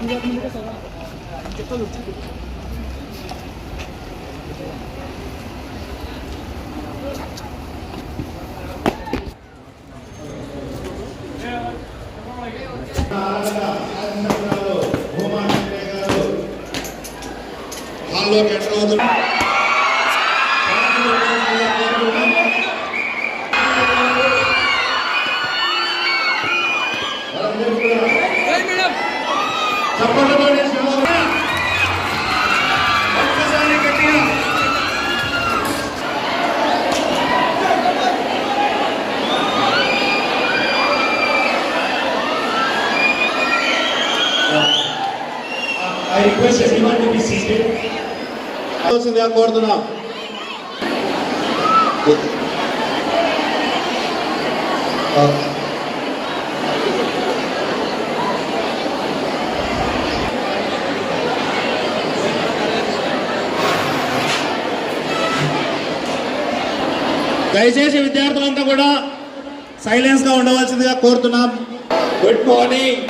I request everyone to be seated. కోరుతున్నాం. దయచేసి విద్యార్థులంతా కూడా సైలెన్స్ గా ఉండవలసిందిగా కోరుతున్నాం. Good morning.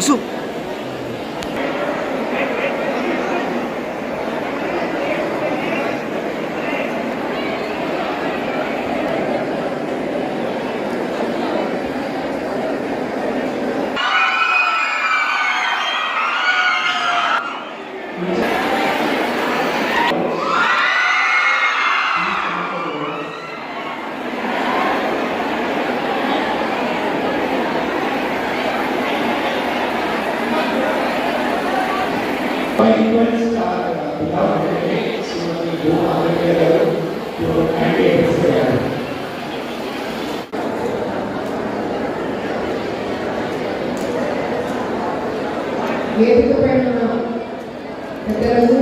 Isso. వేదిక పైన పెద్దలకు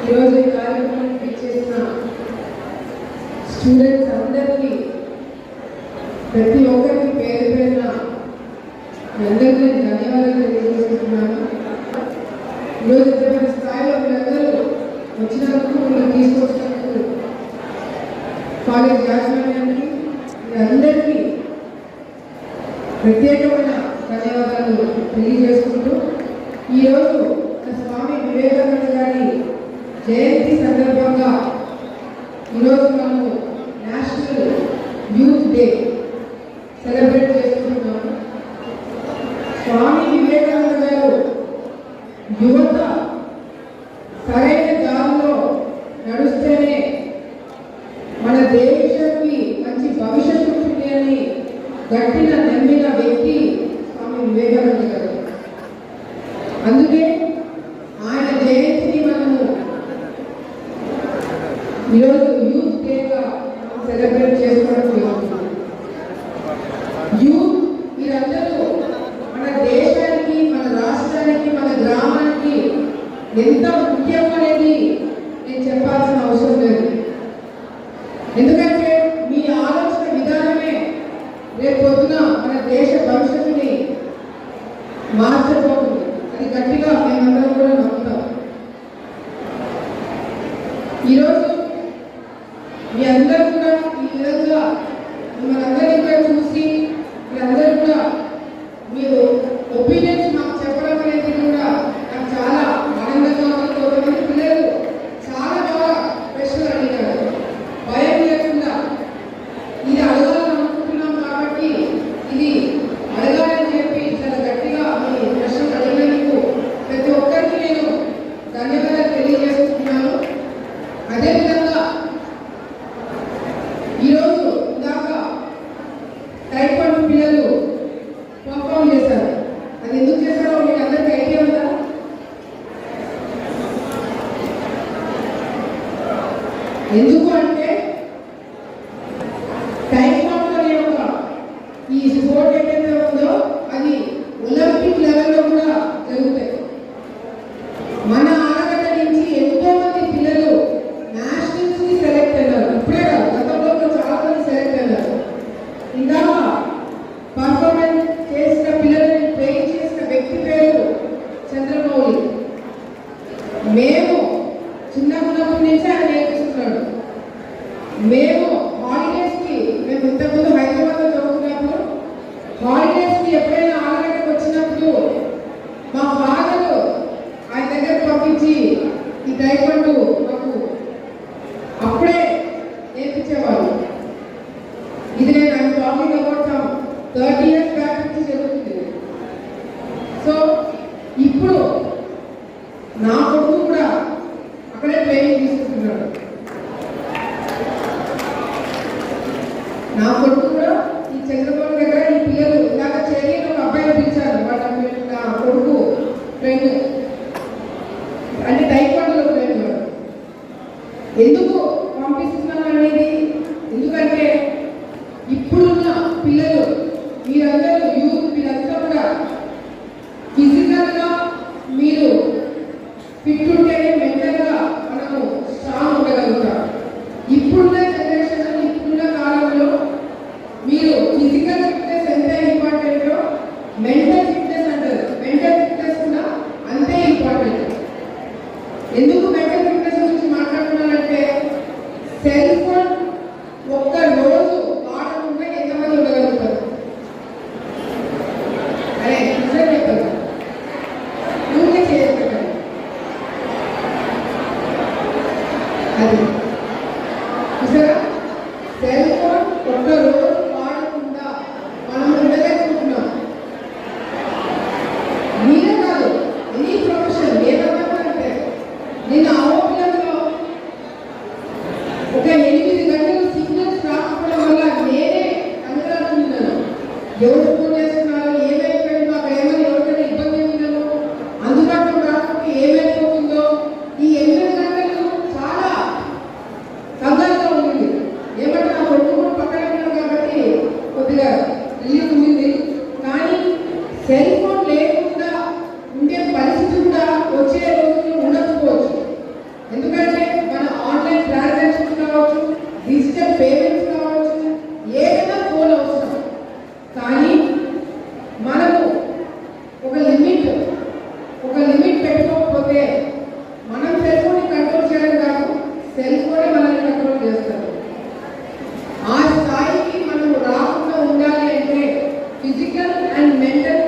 ఈరోజు ఈ కార్యక్రమానికి ఇచ్చేసిన స్టూడెంట్స్ అందరికీ ప్రతి ఒక్కరికి పేరు పేరున అందరికీ ధన్యవాదాలు తెలియజేస్తున్నాను. ఈరోజు ఇంత స్థాయిలో మీరందరూ వచ్చినందుకు మిమ్మల్ని తీసుకొచ్చినందుకు కాలేజ్ యాజమాన్యానికి అందరికీ ప్రత్యేకమైన ధన్యవాదాలు తెలియజేసుకుంటూ ఈరోజు స్వామి వివేకానంద గారి జయంతి సందర్భంగా ఈరోజు మనము నేషనల్ యూత్ డే సెలబ్రేట్ చేసుకుంటున్నాము. స్వామి వివేకానంద గారు యువత సరైన దారిలో నడుస్తేనే మన దేశానికి మంచి భవిష్యత్తు ఉంటుంది అని గట్టిన నమ్మిన వ్యక్తి స్వామి వివేకానంద గారు. అందుకే ఆయన జయంతిని మనము ఈరోజు యూత్ డేగా సెలబ్రేట్ చేసుకోవడం జరుగుతుంది. యూత్ మీరందరూ మన దేశానికి, మన రాష్ట్రానికి, మన గ్రామానికి ఎంత ముఖ్యం అనేది నేను చెప్పాల్సిన అవసరం లేదు. ఎందుకంటే మీ ఆలోచన విధానమే రేపు పొద్దున మన దేశ భవిష్యత్తుని మార్చబోతుంది. అది గట్టిగా మేమందరం కూడా నమ్ముతాం. ఈరోజు మీ అందరూ కూడా ఈ విధంగా మనందరినీ కూడా చూసి మీరందరూ కూడా మీరు ఒపీనియన్స్ మాకు చెప్పడం అనేది కూడా నాకు చాలా ఆనందంగా ఉంది. కొంతమంది పిల్లలు చాలా బాగా ప్రశ్నలు అడిగారు. భయం లేకుండా ఇది అడగాలని అనుకుంటున్నాం కాబట్టి ఇది అడగాలని చెప్పి చాలా గట్టిగా మీ ప్రశ్నలు అడిగినందుకు ప్రతి ఒక్కరికి నేను ధన్యవాదాలు తెలియజేస్తాను. సో ఇప్పుడు నా కొడుకు కూడా అక్కడే ట్రైనింగ్ తీసుకుంటున్నాడు. నా కొడుకు కూడా ఈ చంద్రబాబు దగ్గర ఈ పిల్లలు ఇలాగ చేయని ఒక అబ్బాయిని పిలిచారు. నా కొడుకు ఫ్రెండ్ అంటే టైక్వాండోలో ఫ్రెండ్. ఎందుకు పంపిస్తున్నాను అనేది, ఎందుకంటే ఇప్పుడున్న పిల్లలు మీరందరూ యూత్ మీరంతా కూడా ఫిజికల్గా మీరు ఫిట్ ఉంటేనే మెంటల్గా మనము స్ట్రాంగ్ ఉండగలుగుతాం. ఇప్పుడున్న జనరేషన్ ఇప్పుడున్న కాలంలో మీరు ఫిజికల్ ఫిట్నెస్ ఎంత ఇంపార్టెంటో మెంటల్ ఫిట్నెస్ అంటారు. మెంటల్ ఫిట్నెస్ కూడా అంతే ఇంపార్టెంట్. ఎందుకు మెంటల్ ఫిట్నెస్ గురించి మాట్లాడుతున్నానంటే సెల్ ఫోన్ ఒక్క రోజు వాడకుండా ఎంతమంది ఉండగలుగుతారు? అరే నిజం చెప్పారు, ఊరికే చేయగలుగుతారు. అది చూసారా, సెల్ ఫోన్ ఒక్క రోజు వాడకుండా మనం ఉండలేకపోతున్నాం. మీరే కాదు, ఎనీ ప్రొఫెషన్ ఏదైనా. నేను ఆరోగ్యంలో ఒక 8 గంటలు సిగ్నల్స్ రాకపోవడం వల్ల నేనే అందరాడుతున్నాను. ఎవరు ఫోన్ చేస్తున్నారు, ఏమైపోయిందో, అక్కడ ఏమైనా ఎవరికైనా ఇబ్బంది ఉందో, అందుబాటులో రాకపోతే ఏమైపోతుందో, ఈ 8 గంటలు చాలా కంగారుగా ఉంది. ఏమంటే నా కొడుకు కూడా పక్కన ఉన్నాడు కాబట్టి కొద్దిగా రిలీఫ్ ఉంది. కానీ సెల్ ఫోన్ లేకుండా ఉండే పరిస్థితి కూడా వచ్చే రోజుల్లో ఉండకపోవచ్చు. ఎందుకంటే మన ఆన్లైన్ ట్రాన్సాక్షన్స్ కావచ్చు, డిజిటల్ పేమెంట్స్ కావచ్చు, ఏదైనా ఫోన్ అవసరం. కానీ మనము ఒక లిమిట్ పెట్టుకోకపోతే మనం సెల్ ఫోన్ని కంట్రోల్ చేయడం కాదు, సెల్ ఫోనే మనల్ని కంట్రోల్ చేస్తారు. ఆ స్థాయికి మనం రాకుండా ఉండాలి అంటే physical and mental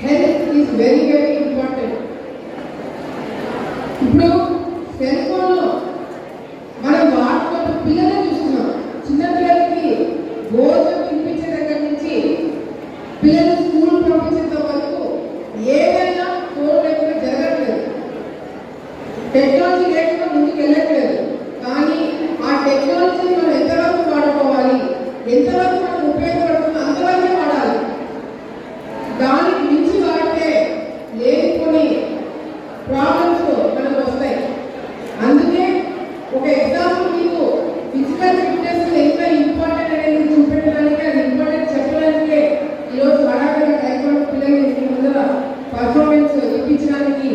health is very very important. ఇప్పుడు సెల్ ఫోన్లో మనం వాడుతున్న పిల్లల్ని చూస్తున్నాం. చిన్న పిల్లలకి భోజనం తినిపించే దగ్గర నుంచి పిల్లలు స్కూల్ పంపించేంత వరకు ఏదైనా ఫోన్ లేకుండా జరగట్లేదు. టెక్నాలజీ లేకుండా ముందుకు వెళ్ళట్లేదు. కానీ ఆ టెక్నాలజీని మనం ఎంతవరకు వాడుకోవాలి, ఎంతవరకు మనకు ఉపయోగపడుతుందో అంతవరకే వాడాలి. దానికి మించి వాడితే లేనిపోని ప్రాబ్లమ్స్ మనకు వస్తాయి. అందుకే ఒక ఎగ్జాంపుల్ మీకు ఫిజికల్ ఫిట్నెస్ ఎంత ఇంపార్టెంట్ అనేది చూపెట్టడానికి, అది ఇంపార్టెంట్ చెప్పడానికే ఈరోజు వడాగడ టైక్వాండో పిల్లల్ని ముందర పర్ఫార్మెన్స్ ఇప్పించడానికి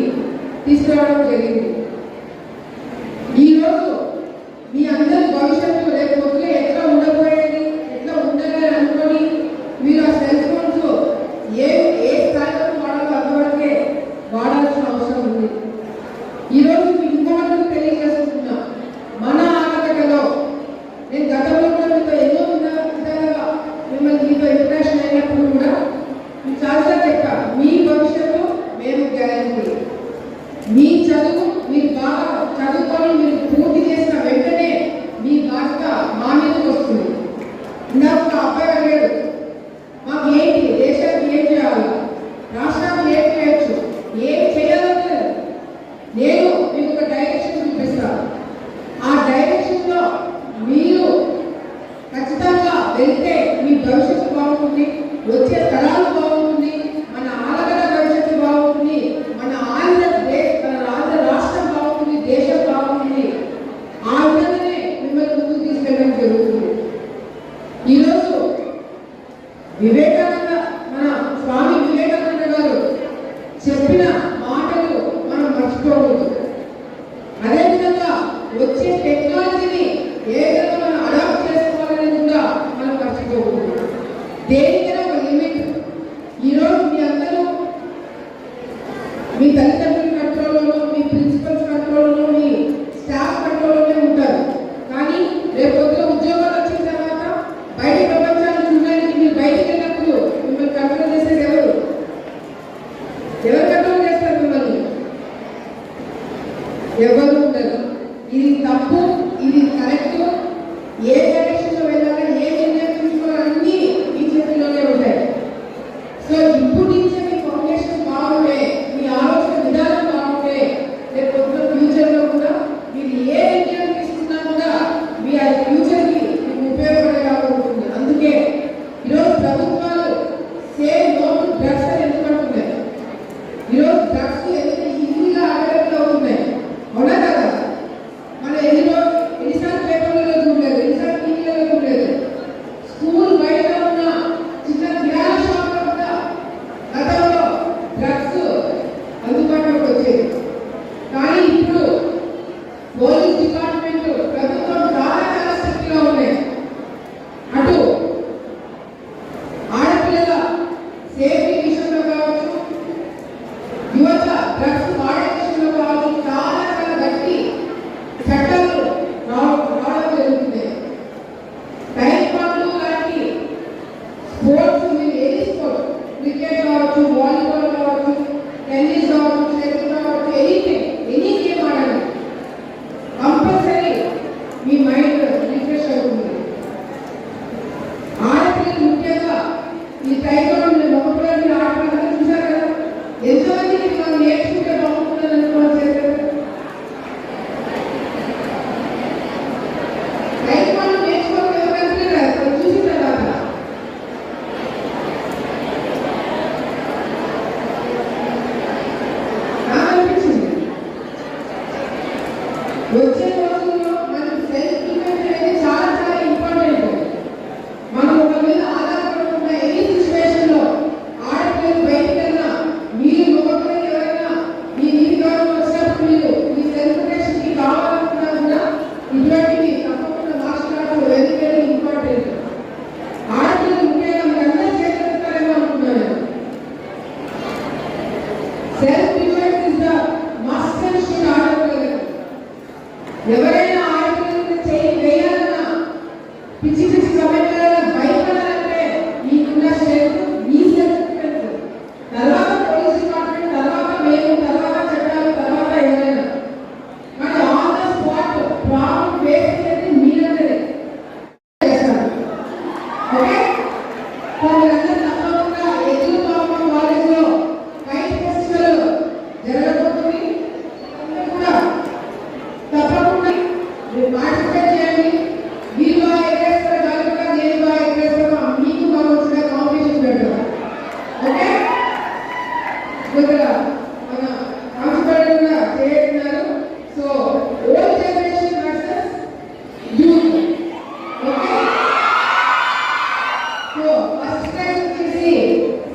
తీసుకురావడం జరిగింది. ఈరోజు మీ అందరి భవిష్యత్తు రేపు పొద్దున ఎట్లా ఉండబోయేది, ఎట్లా ఉండాలని అనుకొని మీరు ఆ సెల్ ఫోన్స్ ఏ స్థాయిలో వాడాలో అంతవరకే వాడాల్సిన అవసరం ఉంది. ఈరోజు ఇంకొకరికి తెలియజేస్తున్నా, మన ఆలగడ్డలో నేను గతంలో కూడా మీతో ఎన్నో విధాలుగా మీతో ఇంటరాక్షన్ అయినప్పుడు కూడా చాలా చెప్పా, మీ భవిష్యత్తు మేము గ్యారెంటీ. మీ చదువు మీరు బాగా చదువుకొని మీరు పూర్తి చేసిన వెంటనే మీ బాధ్యత మా మీదకి వస్తుంది. ఇందాక ఒక అబ్బాయి అడిగాడు, మాకు ఏంటి దేశానికి ఏం చేయాలి, రాష్ట్రానికి ఏం చేయొచ్చు, ఏం చేయాలంటే నేను మీకు ఒక డైరెక్షన్ చూపిస్తాను. ఆ డైరెక్షన్లో మీరు ఖచ్చితంగా వెళ్తే మీ భవిష్యత్తు బాగుంటుంది, వచ్చే తరాలు బాగుంటుంది, మన ఆలగడ భవిష్యత్తు బాగుంటుంది, మన ఆంధ్ర రాష్ట్రం బాగుంటుంది, దేశం బాగుంటుంది. ఆ విధంగానే మిమ్మల్ని ముందుకు తీసుకెళ్ళడం జరుగుతుంది. ఈరోజు మన స్వామి వివేకానంద గారు చెప్పిన మాటలు మనం మర్చిపోకూడదు. అదేవిధంగా వచ్చే టెక్నాలజీని ఏ విధంగా మనం అడాప్ట్ చేసుకోవాలనేది కూడా మనం మర్చిపోకూడదు. దేనికైనా ఒక లిమిట్. ఈరోజు మీ అందరూ మీ తల్లిదండ్రుల కంట్రోల్లో, మీ ప్రిన్సిపల్స్ కంట్రోల్లో, మీ స్టాఫ్ కంట్రోల్లోనే ఉంటారు. కానీ రేపు పొద్దున ఉద్యోగాలు వచ్చిన తర్వాత బయట ప్రపంచాన్ని చూడడానికి మీరు బయటకు వెళ్ళినప్పుడు మిమ్మల్ని కంట్రోల్ చేసేది ఎవరు కంట్రోల్ చేస్తారు మిమ్మల్ని? ఎవరు ఉండరు. ఇది తప్పు, ఇది కరెక్ట్, ఏ డైరెక్షన్లో వెళ్ళాలి, ఏ నిర్ణయం తీసుకోవాలి, అన్నీ మీ చేతిలోనే ఉంటాయి. సో ఇప్పుడు నుంచే మీ ఫౌండేషన్ బాగా యువత డ్రగ్స్ వాడే విషయంలో కావచ్చు చాలా చాలా గట్టి చట్టాలు రావడం జరుగుతుంది. టైక్వాండో లాంటి స్పోర్ట్స్ మీరు ఏది స్పోర్ట్ క్రికెట్ కావచ్చు, వాలీబాల్ కావచ్చు, టెన్నిస్ కావచ్చు, షటిల్ కావచ్చు, ఎనీ గేమ్ ఆడాలి. కంపల్సరీ మీ మైండ్ రిఫ్రెష్ అవుతుంది. ఆడపిల్లలు ముఖ్యంగా ఈ టైక్వాండో మగపిల్లలు ఆడపిల్లలు చూసారు కదా, ఎంతమందికి మనం నేర్చుకుంటే బాగుంటుందని అనుకోవాలి చేస్తారు. టైక్వాండో నేర్చుకోవడం ఎవరైనా చూసిన తర్వాత నాకు అనిపించింది వచ్చే రోజుల్లో మనకి సెల్ఫ్ డిఫెన్స్ అనేది చాలా చాలా ఇంపార్టెంట్. మనం ఒక మీద ఆధారపడకుండా ఎనీ సిచ్యువేషన్ లో ఆడపిల్లలు బయటకన్నా మీరు మగపిల్లలు ఎవరైనా మీ నీటి గౌరవం వచ్చినప్పుడు మీరు మీ సెల్ఫ్ ప్రొటెక్షన్ కి కావాలనుకున్నా కూడా ఇటువంటివి తప్పకుండా martial arts very very important. ఆడపిల్లలు ముఖ్యంగా మీరందరూ చేస్తారేమో అనుకున్నాను. Self defence is the must and should ఆడపిల్లలు. ఎవరైనా ఆడపిల్లలు చేయి వేయాలన్నా పిచ్చి పిచ్చి కమెంట్లలో భయపడాలంటే మీకున్న స్ట్రెంత్ మీ సెల్ఫ్ డిఫెన్స్. తర్వాత పోలీస్ డిపార్ట్మెంట్, తర్వాత మేము, తర్వాత చట్టాలు, తర్వాత ఎవరైనా కానీ on the spot problem face చేసి మీరందరే చేస్తారు. ఓకే, మీరందరూ తప్పకుండా ఎదురు పాపం కాలేజ్లో కైట్ ఫెస్టివల్ జరగబోతుంది. అందరూ కూడా తప్పకుండా మీరు పార్టిసిపేట్ చేయండి. మీరు బాగా ఎగరేస్తారు కనుక నేను బాగా ఎగరేస్తాను, మీకు బాగా వచ్చిన కాంపిటీషన్ పెడతాం. ఓకే, ఇక్కడ మన కాన్స్టిట్యూట్ కూడా చేస్తున్నారు. So old generation versus youth. Okay, so first prize వచ్చేసి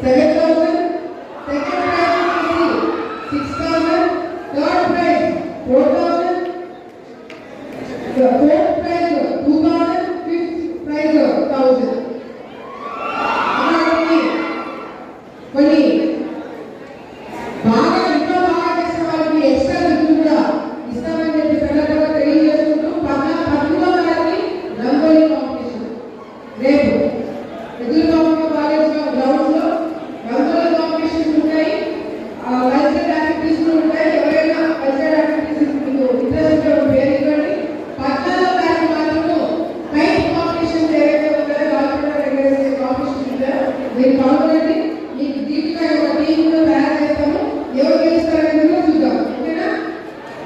7,000, సెకండ్ ప్రైజ్ వచ్చేసి 6,000, third prize 4,000, fourth prize 2,000, fifth prize 1,000. అలాగే కొన్ని బాగా ఇంకా బాగా చేసిన వాళ్ళకి ఎక్స్ట్రా గిఫ్ట్ కూడా ఇస్తామని చెప్పి సందర్భంగా తెలియజేసుకుంటూ 13వ తారీఖు రంగోలీ కాంపిటీషన్ రేపు ఎదురుబాబు కాలేజ్ గ్రౌండ్స్ లో రంగోలీ కాంపిటీషన్స్ ఉంటాయి. కల్చరల్ యాక్టివిటీస్ ఉంటాయి. ఎవరైనా కల్చరల్ యాక్టివిటీస్ మీకు ఇంట్రెస్ట్ పేరు ఇవ్వండి. 14వ తారీఖు మాత్రము కైట్ కాంపిటీషన్స్ ఏవైతే ఉంటాయో కాల్చురల్ రెగ్యులేషన్ కాంపిటీషన్స్ ఉంటాయో మీరు పాల్గొనండి. మీకు దీపిక ఒక టీం కూడా తయారు చేస్తాము. ఎవరు గెలుస్తారని కూడా చూద్దాం. ఓకేనా?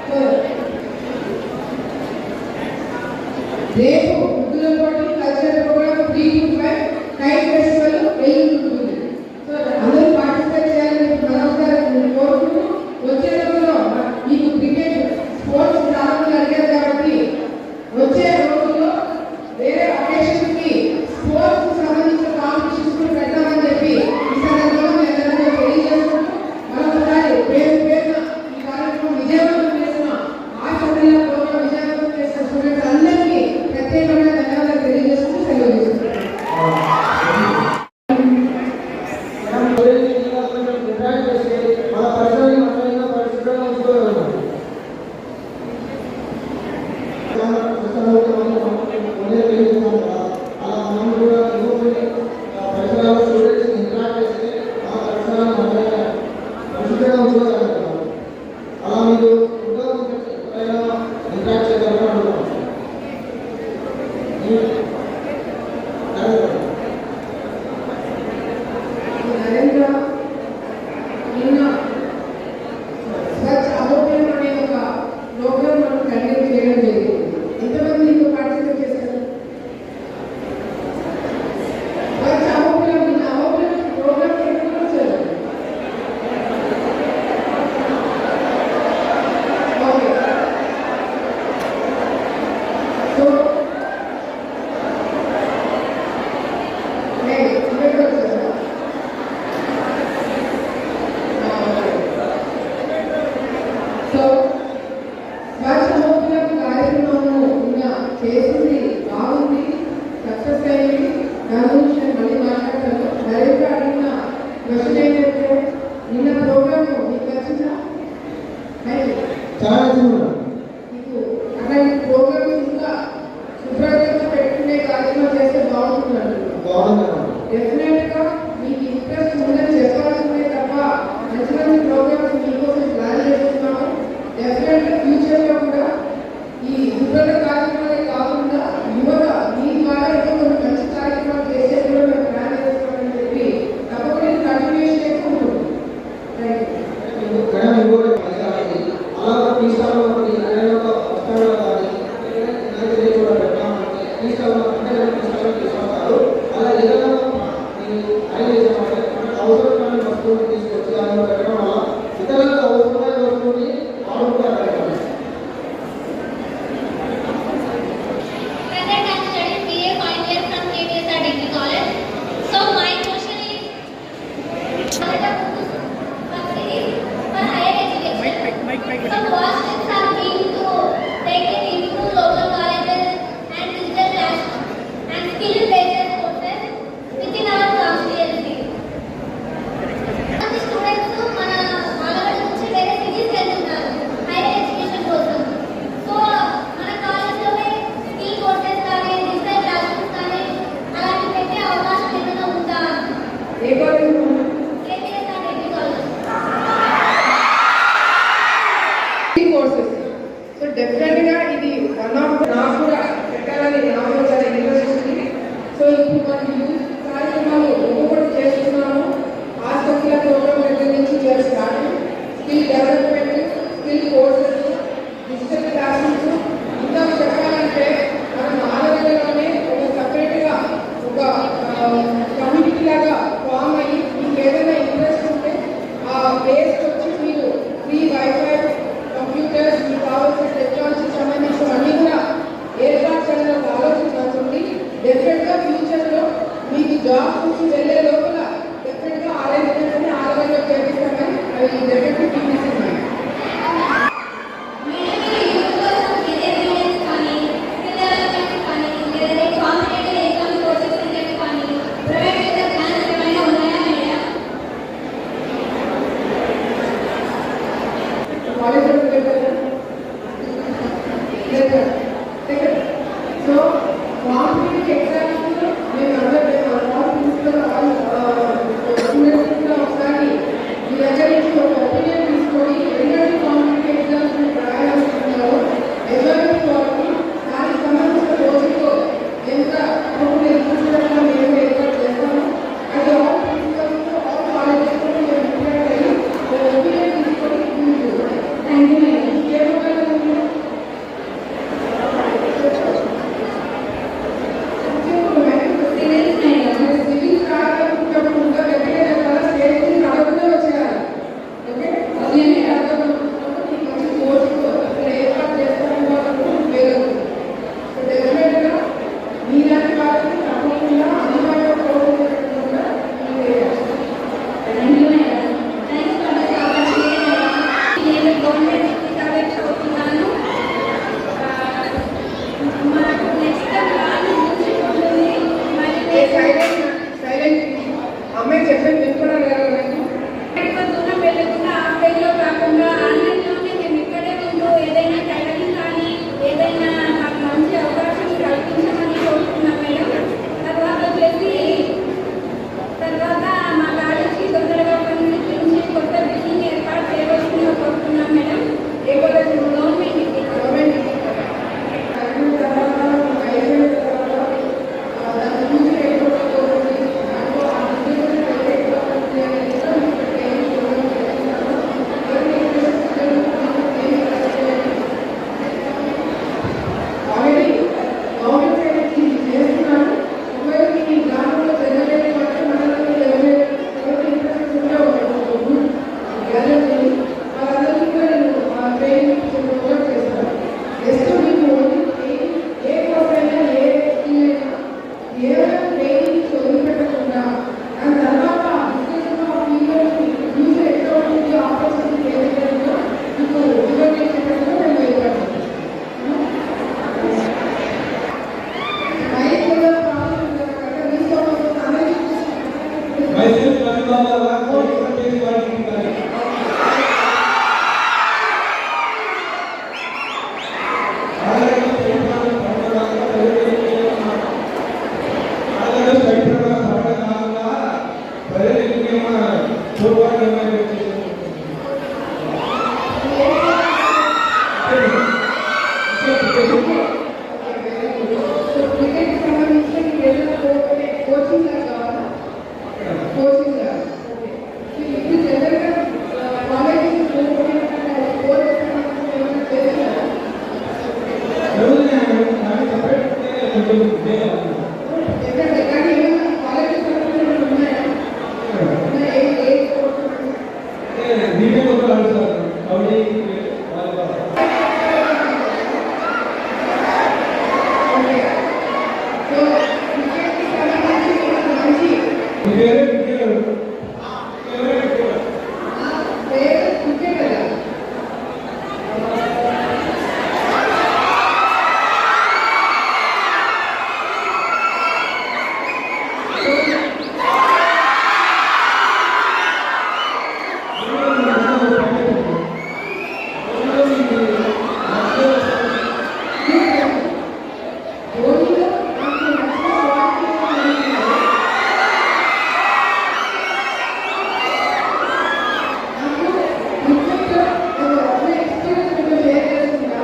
సో రేపు ముగ్గుల పోటీ, cultural programme 3 to 5, kite festival ఉంటుంది. సో అందరూ పార్టిసిపేట్ చేయాలని మరొకసారి కోరుకుంటూ వచ్చే రోజుల్లో మీకు క్రికెట్ స్పోర్ట్స్ చాలా మంది అడిగారు కాబట్టి వచ్చే రోజుల్లో వేరే అకేషన్ కి స్పోర్ట్స్ సంబంధించిన కాంపిటీషన్స్ కూడా పెడతామని చెప్పి ఈ సందర్భంగా మీ అందరికీ తెలియజేసుకుంటూ మరొకసారి పేరు పేరున ఈ కార్యక్రమం విజయవంతం చేసిన ఆశపడిన ప్రోగ్రాం విజయవంతం చేసిన స్టూడెంట్స్ అందరికీ ప్రత్యేకమైన ధన్యవాదాలు తెలియజేసుకుంటూ సెలవు తీసుకుంటున్నాను. నరేంద్ర నిన్న స్వచ్ఛ అభోగ్యం అనే ఒక ప్రోగ్రామ్ మనం కండక్ట్ చేయడం జరిగింది. ఎంతమంది ఇంకో పార్టిసిపేట్ చేశారు? స్వచ్ఛ అభోగ్యం నిన్న అభోగ్యం ప్రోగ్రామ్ ఎక్కడ వచ్చారు? నచ్చిందా? చాలా నచ్చింది. మీకు అలాంటి ప్రోగ్రామ్స్ ఇంకా శుభ్రంగా పెట్టుకునే కార్యక్రమం చేస్తే బాగుంటుంది. డెఫినెట్ గా మీకు ఇంట్రెస్ట్ ఉందని చెప్పాల్సిందే తప్ప మంచి మంచి ప్రోగ్రామ్స్ మీకోసం ప్లాన్ చేస్తున్నాము. డెఫినెట్ గా ఫ్యూచర్ లో కూడా ఈ శుభ్రత కార్యక్రమాలే కాకుండా యువత మీ ద్వారా ఇంకా కొన్ని మంచి కార్యక్రమాలు చేసే కూడా మేము ప్లాన్ చేస్తామని చెప్పి తప్పకుండా కంటిన్యూషన్ చేస్తూ ఉంటుంది. Present and studied BA final year from KVSR Degree College. So my question is, subsidies for higher education. So what steps are being taken into local colleges and digital classrooms and skill-based courses within our constituency. The students మన వాళ్ళ నుంచి వేరే cities వెళ్తున్నారు higher education కోసం. So మన కాలేజ్లోనే skill courses కానీ digital classes కానీ అలాంటి పెట్టే అవకాశం ఏమైనా ఉందా? ఏ college? KVSR Degree College. Courses. So definite గా ఇది వన్ ఆఫ్ నాకు కూడా పెట్టాలని నాకు చాలా ఇంట్రెస్ట్ ఉంది. సో ఇప్పుడు మనం యూత్ కార్యక్రమాలు ఒక్కొక్కటి చేస్తున్నాము. ఆసక్తుల ప్రోగ్రామ్ దగ్గర నుంచి start skill development, skill courses, digital classes. ఇంకా చెప్పాలంటే మనం ఆలోచనలోనే ఒక సపరేట్ గా ఒక కమ్యూనిటీ లాగా ఫామ్ అయ్యి మీకు ఏదైనా ఇంట్రెస్ట్ ఉంటే ఆ బేస్ వచ్చి మీరు ఫ్రీ వైఫై, కంప్యూటర్స్, మీకు కావాల్సిన టెక్నాలజీ సంబంధించినవన్నీ కూడా ఏర్పాటు చేయాలని ఒక ఆలోచన అవుతుంది. డెఫినెట్ గా ఫ్యూచర్ లో మీకు జాబ్ నుంచి వెళ్ళే లోపల డెఫినెట్ గా ఆలోచన ఆలోచన చేపిస్తామని అవి డెఫినెట్ గా తీసుకున్నాయి. సో కాంపిటేటివ్ ఎగ్జామ్స్ మేము అందరూ ఒకసారి మీ దగ్గర నుంచి ఒక ఒపీనియన్ తీసుకొని ఎలాంటి కాంపిటేటివ్ ఎగ్జామ్స్ రాయాలనుకుంటున్నారో ఎవరికి వాళ్ళకి దానికి సంబంధించిన రోజుల్లో ఎంత అప్పుడు ఎగ్జామ్స్లో మేము ఏర్పాటు చేస్తాము. అది ఆల్ ప్రిన్సిపల్స్ ఆల్ కాలేజెస్ కూడా మేము ప్రిపేర్ అయ్యి ఒక ఒపీనియన్ తీసుకొని థ్యాంక్ యూ మేడం. అమ్మాయి చెప్పండి వినుకున్నారు కదా దూరం వెళ్ళకుండా ఆఫ్లైన్లో కాకుండా ఆన్లైన్లోనే మేము ఇక్కడే ఉంటూ ఏదైనా ట్రైనింగ్ కానీ ఏదైనా మాకు మంచి అవకాశం కల్పించమని కోరుతున్నాం మేడం. తర్వాత మా కాలేజ్కి తొందరగా నుంచి కొత్త బిల్డింగ్ ఏర్పాటు చేయవలసిందిగా కోరుతున్నాం మేడం. ఏ college? Government Myself, Ravi Baba, కూడా ఆడుతారు కబడ్డీ వాలీబాల్. ఓకే సో క్రికెట్కి సంబంధించి మీకు మంచి వేరే క్రికెట్ పేరు క్రికెట్ కదా ధోనిలో నాకు నచ్చిన క్వాలిటీ ఏంటంటే నాకు క్రికెట్లో ఒక ఎక్స్పీరియన్స్ మీకు షేర్ చేసుకుంటా.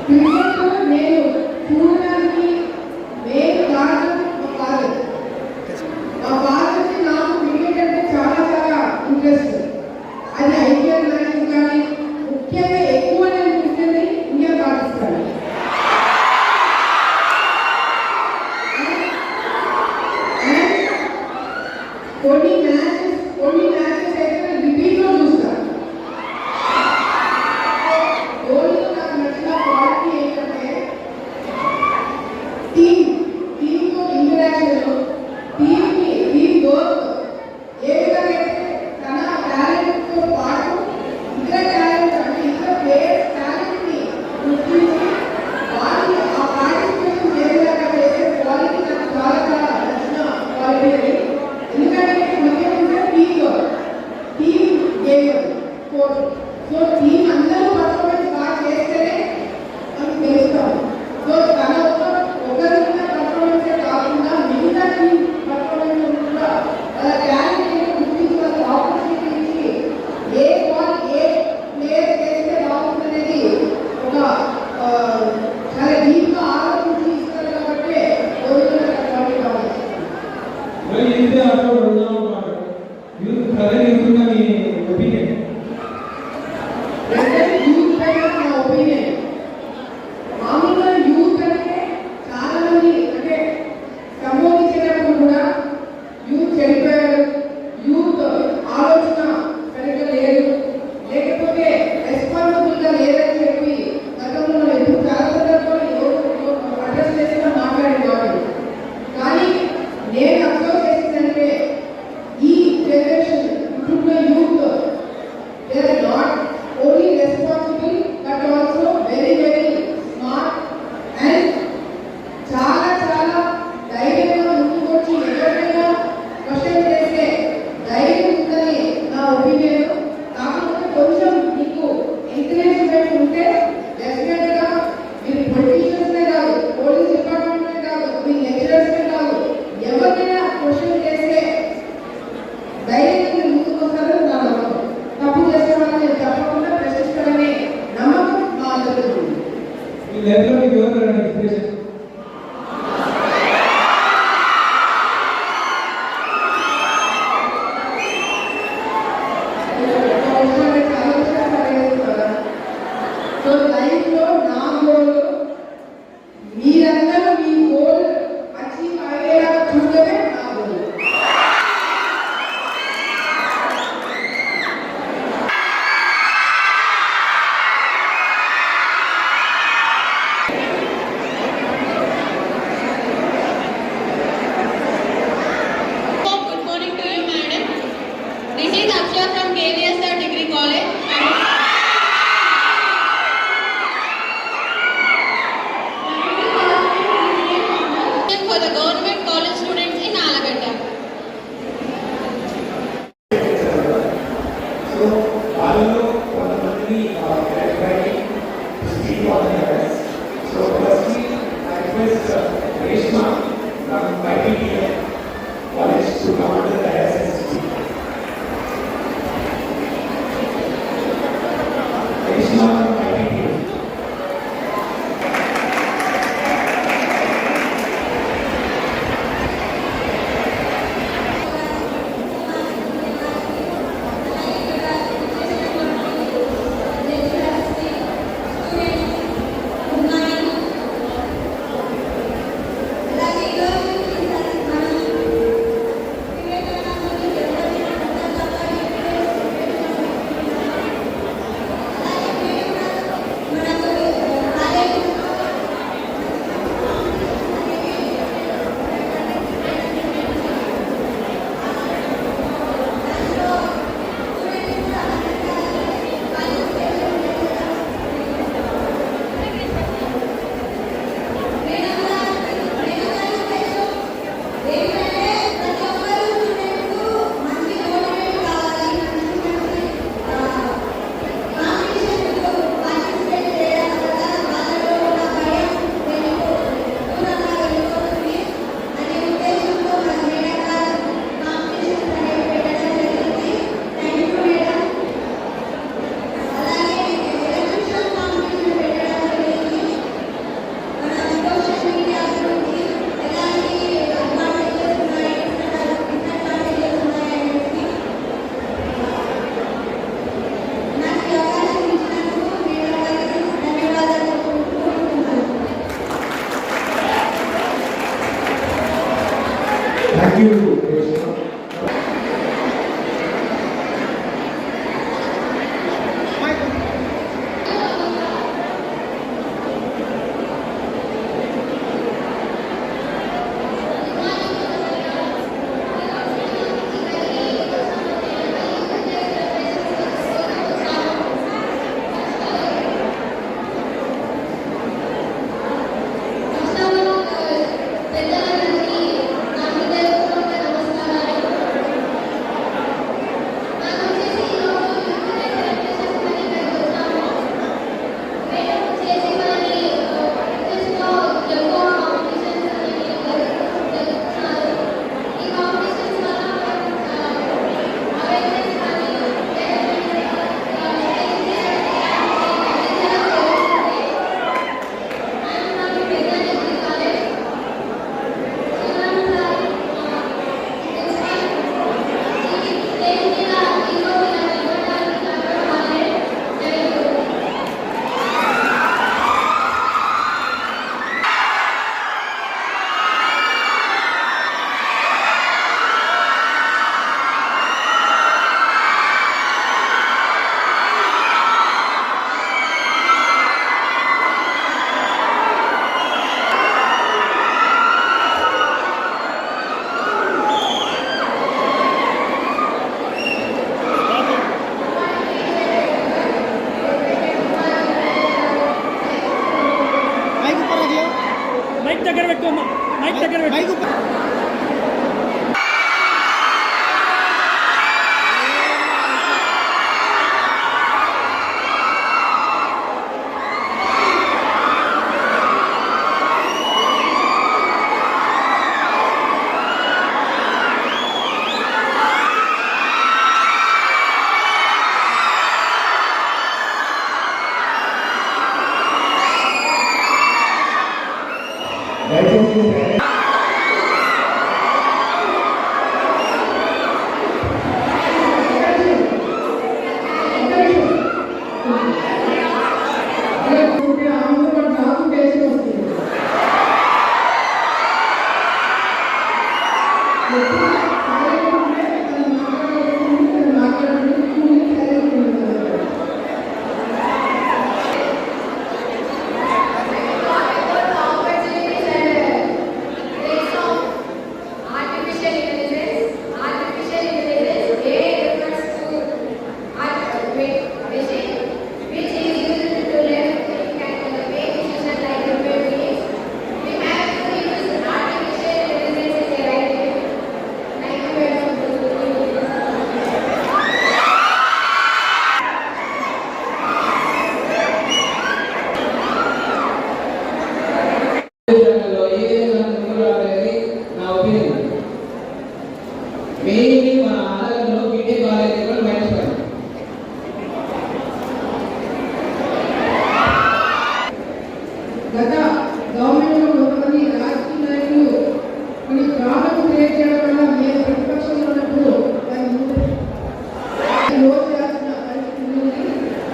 క్రికెట్లో నేను చూడడానికి మెయిన్ కారణం మా ఫాదర్. మా ఫాదర్కి నాకు క్రికెట్ అంటే చాలా చాలా ఇంట్రెస్ట్. అది ఐపీఎల్ మ్యాచెస్ కానీ ముఖ్యంగా ఎక్కువ నేను చూసేది ఇండియా పాకిస్తాన్. కొన్ని మ్యాచెస్ అయితే నేను రిపీట్లో చూస్తాను. ధోనిలో నాకు నచ్చిన క్వాలిటీ ఏంటంటే టీమ్తో ఇంటరాక్షన్, టీమ్ వర్క్ ఏ విధంగా అయితే తన టాలెంట్తో పాటు ఇతర టాలెంట్ అంటే ఇతర ప్లేయర్స్ టాలెంట్ని గుర్తించి వాళ్ళని ఆ పార్టిసిపేషన్ చేసేలాగా చేసే క్వాలిటీ నాకు చాలా చాలా నచ్చిన క్వాలిటీ అది. ఎందుకంటే ముఖ్యంగా team game court. So team అందరూ పర్ఫార్మెన్స్ బాగా చేస్తేనే మనం గెలుస్తాం. సో తన ఒకరి పర్ఫార్మెన్సే కాకుండా మిగతా టీమ్ పర్ఫార్మెన్స్ కూడా వాళ్ళ టాలెంట్ గుర్తించి వాళ్ళకి ఆపర్చునిటీ ఇచ్చి ఏ బాల్ ఏ ప్లేయర్ చేస్తే బాగుందనేది ఒక చాలా డీప్గా ఆలోచించి ఇస్తారు కాబట్టి క్వాలిటీ కావాలి. మరి ఇంతే ఆటలు ఉన్నాము యూత్ ప్రజలు ఎంతున్నా మీ ఒపీనియన్? యూత్ పైన నా ఒపీనియన్ మామూలుగా యూత్ అంటే చాలా మంది అంటే సంబోధించేటప్పుడు కూడా యూత్ చెడిపోయారు, యూత్ ఆలోచన సరిగ్గా లేదు, లేకపోతే రెస్పాన్సిబుల్గా లేదని చెప్పి గతంలో మనం ఎప్పుడు చాలా సందర్భాలు అడ్రస్ చేసినా మాట్లాడేవాడు. కానీ నేను అబ్జర్వ్ చేసిందంటే ఈ జనరేషన్ ఇప్పుడున్న youth they are not only responsible but also very very smart and చాలా చాలా ధైర్యంగా ముందుకు వచ్చి ఎవరికైనా క్వశ్చన్ చేస్తే ధైర్యం ఉందని నా ఒపీనియన్. కాకపోతే కొంచెం మీకు ఎంకరేజ్మెంట్ ఉంటే డెఫినెట్గా మీరు పొలిటీషియన్సే కాదు, పోలీస్ డిపార్ట్మెంటే కాదు, మీ లెక్చరర్సే కాదు, ఎవరికైనా క్వశ్చన్ చేస్తే ధైర్యంగా మీరు ముందుకు వస్తారని నా నమ్మకం. తప్పు చేసే వాళ్ళని తప్పకుండా ప్రశ్నిస్తారనే నమ్మకం మా అందరికీ ఉంది. మీ లైఫ్లో మీకు ఎవరు ఇన్స్పిరేషన్? సో లైఫ్లో నా గోల్ మీరందరూ మీ గోల్ అచీవ్ అయ్యేలా చూడడమే నా goal. Good morning to you, madam. This is Aksha from KVSR Degree College. For the government college students in Alaganda. So వాళ్ళలో కొంతమందిని speak on so firstly I request Reshma from ITTM college to come under the SSC. Reshma from ITTM. అలాగే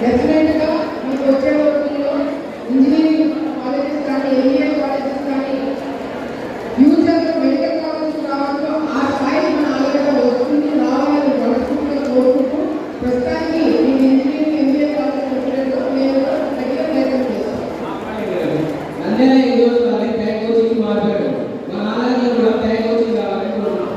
డెఫినెట్గా మీకు వచ్చే రోజుల్లో engineering colleges కానీ MBA colleges కానీ ఫ్యూచర్లో మెడికల్ కాలేజెస్ రావచ్చు. ఆ స్థాయి మన ఆలోచన వస్తుంది, రావాలని మనస్ఫూర్తిగా కోరుకుంటూ ప్రస్తుతానికి నేను ఇంజనీరింగ్ ఎంబీఏ కాలేజ్ చెప్పలేదు, నేను దగ్గర ప్రయత్నం చేస్తాను. అంతేనా ఈరోజు ట్యాంక్ కోచింగ్ మాట్లాడారు. మా నాన్నగారు కూడా ట్యాంక్ కోచింగ్ కావాలని కోరుకుంటున్నాను.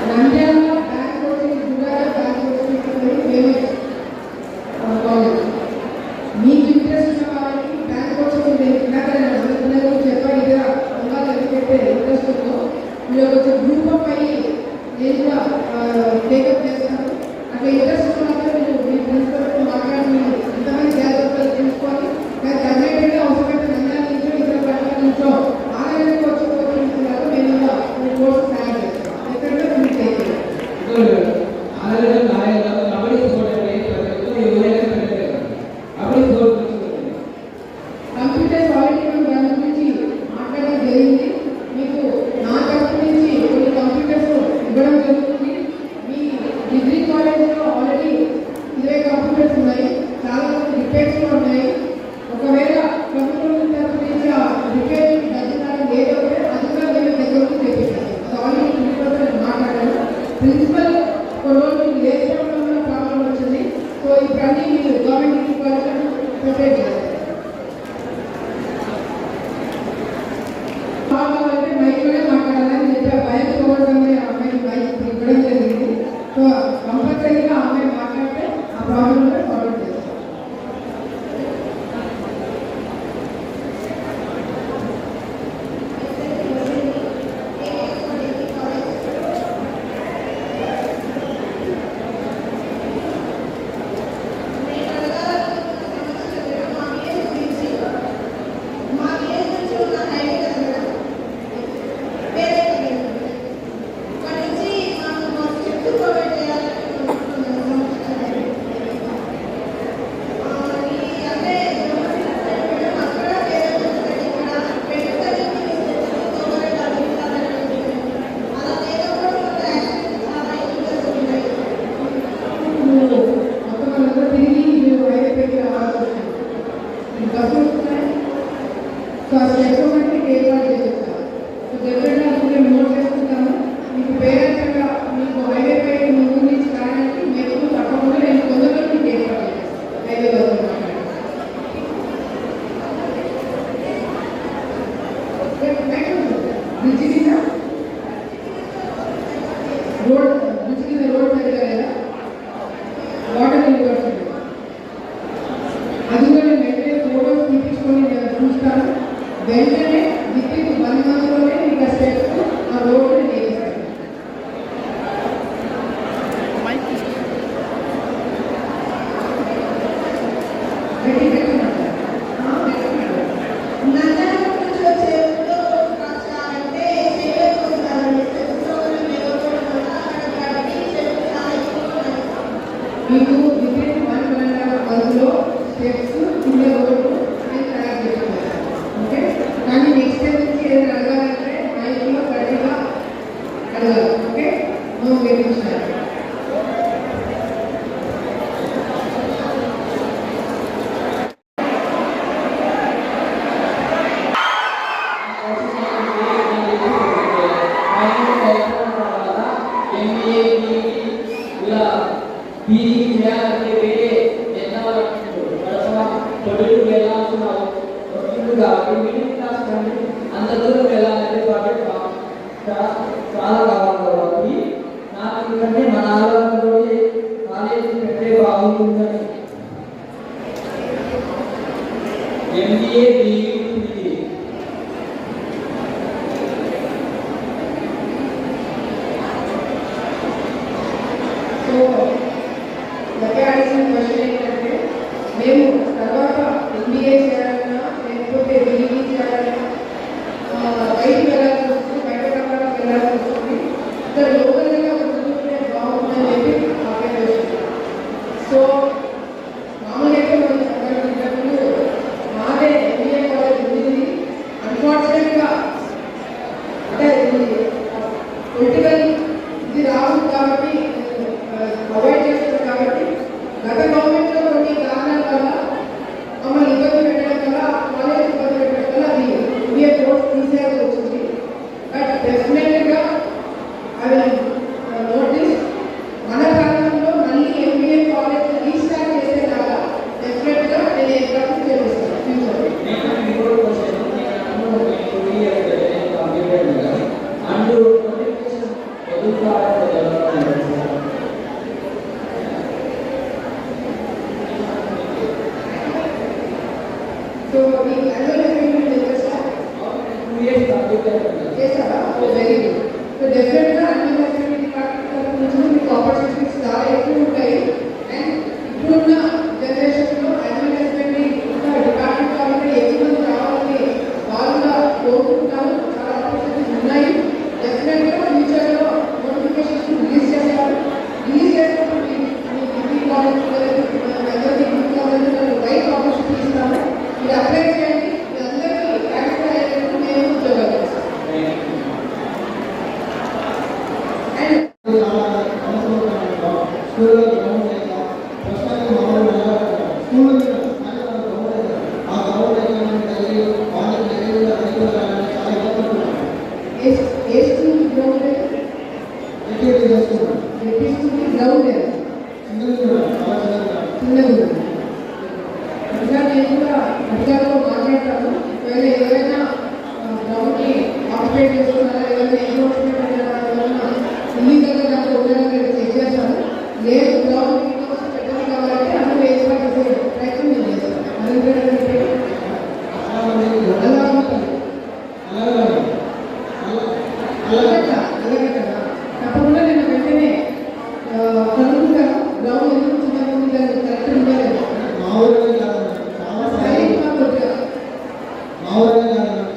Nandyal bank coaching Gudala bank coaching famous college. మీకు ఇంట్రెస్ట్ ఉన్న వాళ్ళకి బ్యాంక్ కోచింగ్ ఉంది. ఇందాక నేను చెప్పాను కదా, ఉండాలి ఎందుకంటే ఇంట్రెస్ట్ ఉందో మీరు కొంచెం గ్రూప్ అప్ అయ్యి నేను కూడా టేకప్ చేస్తాను. అట్లా ఇంట్రెస్ట్ ఉన్నప్పుడు మీరు మీ ప్రిన్సిపల్తో మాట్లాడి ఇంతమంది జాగ్రత్తలు తెలుసుకొని నాకు డెఫినెట్గా అవసరమైతే నంద్యాల నుంచో ఇతర ప్రాంతాల నుంచో ఆన్లైన్కి వచ్చి కోచింగ్ ఇస్తున్నారు. నేను కూడా కోర్సు తయారు చేస్తాను. ఎక్కడో మీరు చేయాలి. అలాగే కబడ్డీ స్పోర్ట్ అంటే ఎవరైనా పెట్టలేదు. కబడ్డీ స్పోర్ట్ కంప్యూటర్స్ ఆల్రెడీ మనం దాని గురించి మాట్లాడడం జరిగింది. మీకు నా తరఫు నుంచి కొన్ని కంప్యూటర్స్ ఇవ్వడం జరుగుతుంది. మీ డిగ్రీ కాలేజ్లో ఆల్రెడీ 20 కంప్యూటర్స్ ఉన్నాయి. చాలా మంది రిపేర్స్ కూడా ఉన్నాయి. ఒకవేళ కంప్యూటర్ తరఫు నుంచి ఆ రిపేర్ డబ్బులు లేదంటే అది కూడా మేము దగ్గరకు తెప్పిస్తాను. అది ఆల్రెడీ ప్రిన్సిపల్తో నేను మాట్లాడాను. ప్రిన్సిపల్ కొన్ని రోజులు లేకపోవడం వల్ల ప్రాబ్లం వచ్చింది. సో ఇప్పుడన్నీ మీరు గవర్నమెంట్ డిగ్రీ కాలేజ్ ప్రిపేర్ చేస్తారు. కావాలంటే మైక్లోనే మాట్లాడాలని చెప్పి బయట చూడడమే అమ్మాయి బయట ఇవ్వడం జరిగింది. సో కంపల్సరీగా అమ్మాయి మాట్లాడితే ఆ ప్రాబ్లం కూడా సాల్వ్ చేస్తాం. వెంటనే విత్ 1 మంత్లోనే మీకు ఆ స్టెప్స్ ఆ రోడ్డు వేయిస్తాను. మీకు విత్ 1.5 మంత్లో స్టెప్స్ కింద రోడ్డు నేను తయారు చేసుకుంటాను. ఓకే, కానీ నెక్స్ట్ టైం నుంచి ఏదైనా అడగాలంటే మైక్లో గట్టిగా అడగాలి. Okay, no waiting start. అంత దూరం వెళ్ళాలంటే చాలా కావాలి కాబట్టి నాకు ఎందుకంటే మన ఆలోచనలో కాలేజీ పెట్టే బాగుంటుందని ఎంబీఏ బీఈ సో క్వశ్చన్ ఏంటంటే మేము తర్వాత ఎంబీఏ చేయాలన్నా లేకపోతే బీఈడీ చేయాలన్నా బయటికి వెళ్ళాల్సి వస్తుంది, బయట ప్రకారం వెళ్ళాల్సి వస్తుంది. ఇక్కడ లోకల్గా ఉంటుంటే బాగుంటుందని చెప్పి అప్లై చేస్తుంది. సో మామూలుగా మనం చెప్పాలంటే మాదే ఎంబీఏ కాలేజ్ ఉంది. అన్ఫార్చునేట్గా అంటే పొలిటికల్ ఇది రాదు కాబట్టి అవాయిడ్ చేస్తారు కాబట్టి గత గవర్నమెంట్లో కొన్ని కారణాల వల్ల మమ్మల్ని ఇబ్బంది పెట్టడం వల్ల కాలేజ్ ఇబ్బంది పెట్టడం వల్ల అది ఇండియా కోర్స్ తీసేయాల్సి వచ్చింది. బట్ డెఫినెట్గా అది నోటీస్ మన ప్రాంతంలో మళ్ళీ ఎంబీఏ కాలేజ్ రీస్టార్ట్ చేసేలాగా డెఫినెట్గా నేను ఏర్పాటు చేస్తాను ఫ్యూచర్. సో మీ annual agreement చేస్తారా? చేస్తారా? Very good. సో డెఫినెట్గా annual agreement డిపార్ట్మెంట్ నుంచి మీకు ఆపర్చునిటీస్ చాలా ఎక్కువ ఉంటాయి. అండ్ ఇప్పుడున్న జనరేషన్లో annual agreement డిపార్ట్మెంట్ కాబట్టి ఎక్కువ మంది రావాలని వాళ్ళ కోరుకుంటున్నారు. చాలా ఆపర్చునిటీస్ ఉన్నాయి. డెఫినెట్గా ఫ్యూచర్లో నోటిఫికేషన్స్ రిలీజ్ చేస్తారు. రిలీజ్ చేసినప్పుడు మీ degree college degree college right opportunity ఇస్తాము. మీరు అప్లై చేయండి. మీ అందరికీ క్యారెక్టర్ అయ్యేందుకు నేను ఉద్యోగాలు చేస్తాను. And A school ground ground చిన్నది. ఇంకా నేను కూడా అధికారులతో మాట్లాడతాను. ఒకవేళ ఎవరైనా గ్రౌండ్కి ఆక్యుపేట్ చేస్తున్నారా, ఎవరైనా ఎన్క్రోచ్మెంట్ అయినా, ఎవరైనా ఇల్లీగల్గా నాకు ఉండడానికి చెక్ చేస్తాను. లేదు గ్రౌండ్ కోసం పెట్టడం కావాలంటే అందులో ఏర్పాటు చేసే ప్రయత్నం నేను చేస్తాను. అలా ఉంటుంది. తప్పకుండా నేను వెంటనే కనుక్కుంటాను. గ్రౌండ్ ఎందుకు చిన్నగా ఉంది, దాన్ని కరెక్ట్ ఉందా లేదా.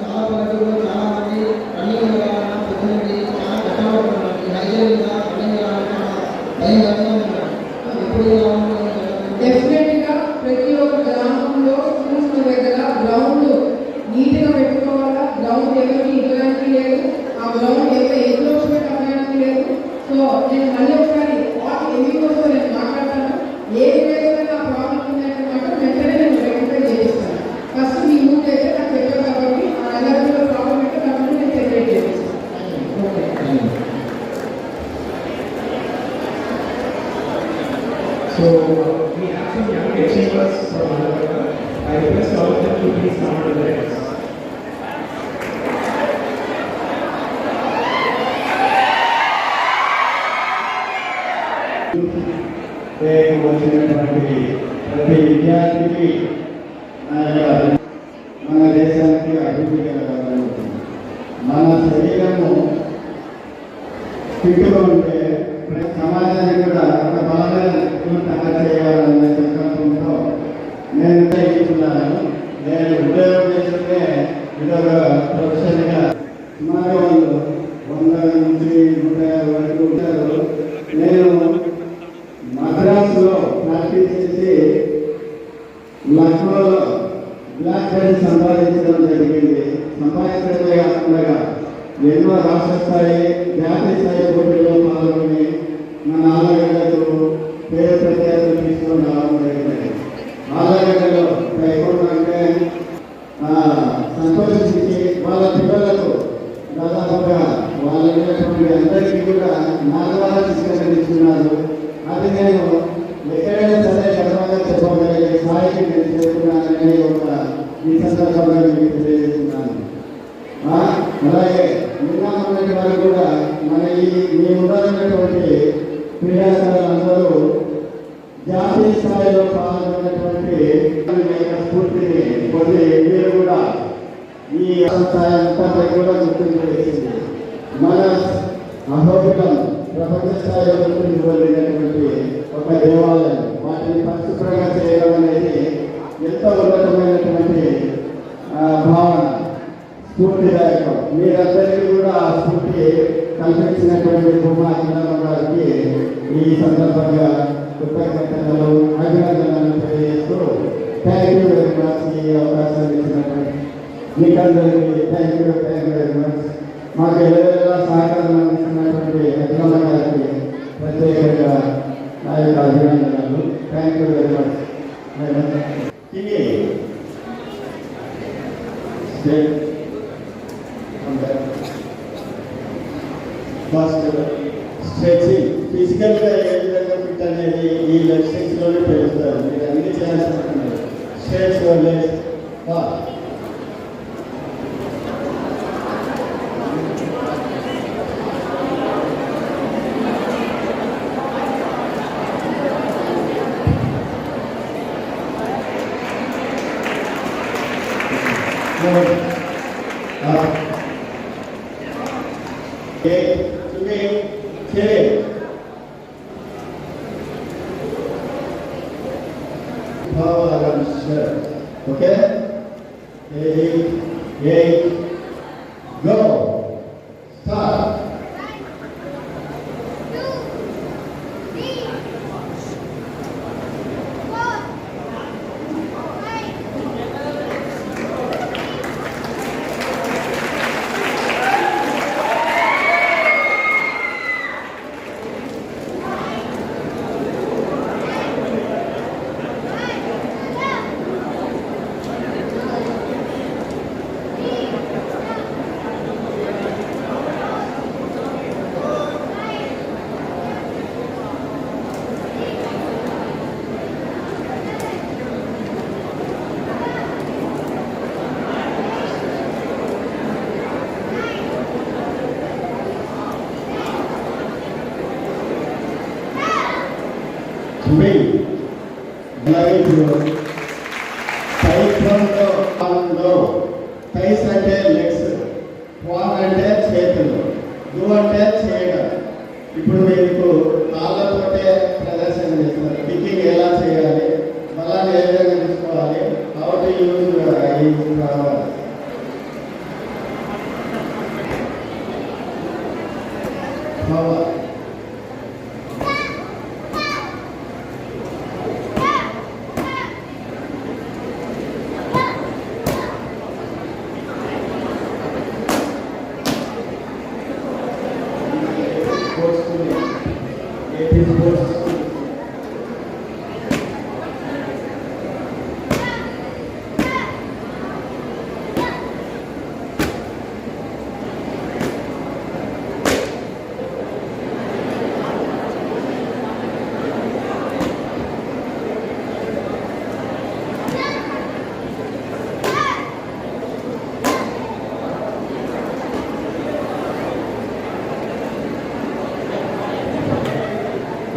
చాలా పల్లెటూరులో చాలా మంది రన్నింగ్ పొద్దున్నది చాలా కష్టపడుతున్నారు. డెఫినెట్గా ప్రతి ఒక్క గ్రామంలో స్కూల్స్ దగ్గర గ్రౌండ్ నీట్గా పెట్టుకోవాలా. గ్రౌండ్ ఎవరికి ఇవ్వడానికి లేదు. ఆ గ్రౌండ్ ఎవరు ఎన్క్రోచ్మెంట్ అవ్వడానికి లేదు. సో నేను మళ్ళీ ఒకసారి ఎంఈఓతో నేను మాట్లాడతాను. ఏ విధంగా నా ప్రాబ్లం ఉందంటే మాత్రం వెంటనే నేను రెక్టిఫై చేయిస్తాను. ఫస్ట్ మీ ఊరు అయితే నాకు చెప్పారు కాబట్టి ఆ ఎలర్జీలో ప్రాబ్లం అంటే కాబట్టి నేను సెపరేట్ చేస్తాను. So we have some young achievers from Alabama. I request all of them to please come to the desk. వచ్చినటువంటి ప్రతి విద్యార్థికి మన దేశానికి అభివృద్ధి కలగాలనుకుంటుంది. మన శరీరము ఫిట్గా ఉంటే సమాజానికి కూడా ఒక బలమైన తయారు చేయాలనే సంకల్పంతో నేను ఇస్తున్నాను. నేను ఉద్యోగం చేస్తుంటే ఇదొక ప్రొఫెషన్గా సుమారు వాళ్ళు 100 నుంచి 150 వరకు ఉంటారు. నేను మద్రాసులో ప్రాక్టీస్ చేసి లక్నోలో బ్లాక్ బెల్ట్ సంపాదించడం జరిగింది. సంపాదించడమే కాకుండా ఎన్నో రాష్ట్ర స్థాయి జాతీయ స్థాయి పోటీల్లో పాల్గొని మన ఆలగడ్డకు పేరు ప్రత్యేకత తీసుకొని రావడం జరిగింది. ఆలగడ్డలో టైకోండో అంటే సంతోషించి వాళ్ళ పిల్లలకు దాదాపుగా వాళ్ళ అందరికీ కూడా 4 శిక్షణ ఇస్తున్నారు. అది నేను ఎక్కడైనా సరే గర్వంగా చెప్పగలిగే స్థాయికి నేను చేస్తున్నానని ఒక ఈ సందర్భంగా మీకు తెలియజేస్తున్నాను. అలాగే నిన్న వారు కూడా మన మీ ఉన్నటువంటి క్రీడాకారులందరూ జాతీయ స్థాయిలో పాల్గొన్నటువంటి స్ఫూర్తిని కొన్ని మీరు కూడా ఈ స్థాయి అంతా కూడా గుర్తింపు చేసింది. మన అహోబిలం ప్రపంచ స్థాయిలో గుర్తించబడినటువంటి ఒక దేవాలయం. వాటిని పరిశుభ్రంగా చేయడం అనేది ఎంతో ఉన్నతమైనటువంటి భావన, స్ఫూర్తిదాయకం. మీరందరికీ కూడా ఆ స్ఫూర్తి కల్పించినటువంటి భూమా చంద్రబాబు గారికి ఈ సందర్భంగా కృతజ్ఞతలు అభినందనలు తెలియజేస్తూ థ్యాంక్ యూ వెరీ మచ్. ఈ అవకాశాన్ని ఇచ్చినటువంటి మీకందరికీ థ్యాంక్ యూ వెరీ మచ్. మాకు ఎలా సహకారం అందిస్తున్నటువంటి ఫస్ట్ స్ట్రెచింగ్. ఫిజికల్గా ఏ విధంగా ఫిట్ అనేది ఈ లెక్చర్స్లోనే తెలుస్తారు. మీరు అన్ని చేయాల్సి ఉంటుంది. Stretch your legs fast. Okay? 8, go. Start. Three. Taekwondo. Tais అంటే లెగ్స్, క్వాన్ అంటే చేతులు, డు అంటే చేయడం. ఇప్పుడు మీకు కాళ్ళతోటే ప్రదర్శన చేస్తారు. కిక్కింగ్ ఎలా చేయాలి, బలాన్ని ఏ విధంగా తీసుకోవాలి, how to use power. Power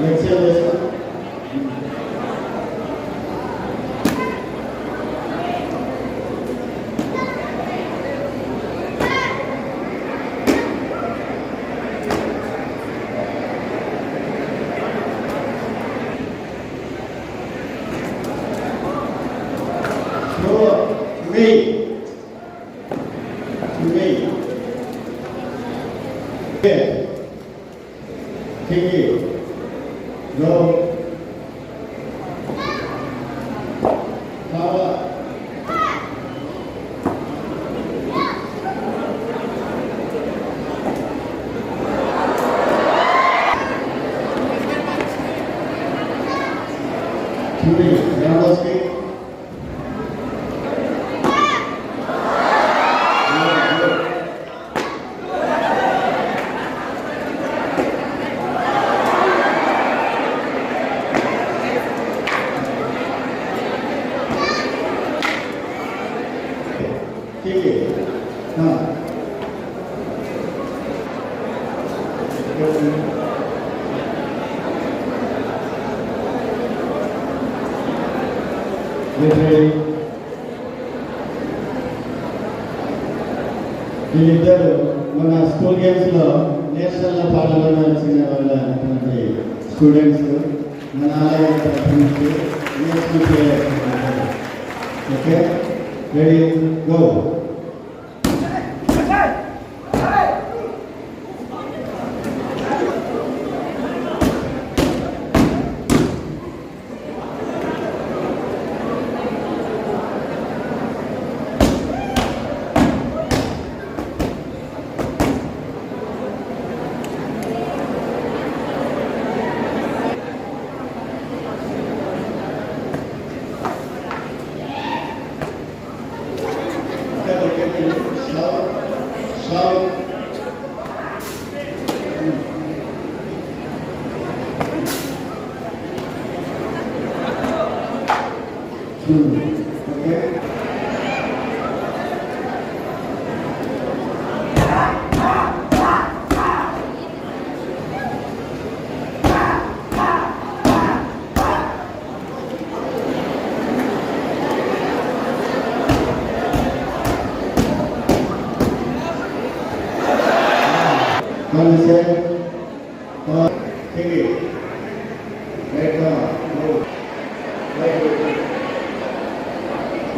lecture చేస్తాం. Go. Power. Three. Round speed. ठीक है. हाँ. వీళ్ళిద్దరు మన స్కూల్ గేమ్స్లో నేషనల్ పాటలు వచ్చిన వాళ్ళ స్టూడెంట్స్ మన ఆలయ నుంచి నేర్చుకుంటే. Okay, ready, go.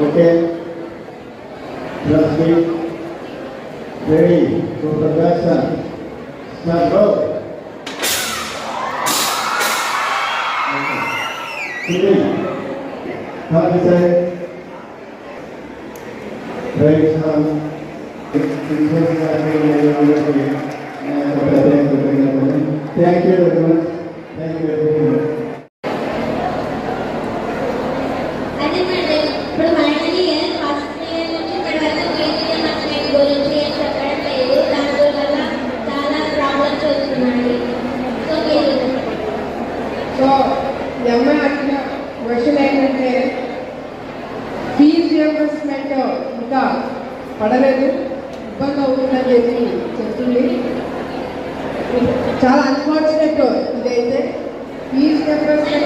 Okay. Let's be ready for production. Start go. Okay. How to say? Right hand. Thank you very much. Thank you very much. అదే మేడం ఇప్పుడు ఫైనల్ ఇయర్ ఫస్ట్ ఇయర్ నుంచి ఇప్పటి వరకు KCR market గురించి ఏం చెప్పడం లేదు. దానివల్ల చాలా ప్రాబ్లమ్స్ వస్తున్నాయి. సో ఈ అమ్మాయి అడిగిన క్వశ్చన్ ఏంటంటే ఫీజు రియంబర్స్మెంట్ ఇంకా పడలేదు, ఇబ్బంది అవుతుందని చెప్పి చెప్తుంది. చాలా అన్ఫార్చునేట్ ఇదైతే ఫీజు రియంబర్స్మెంట్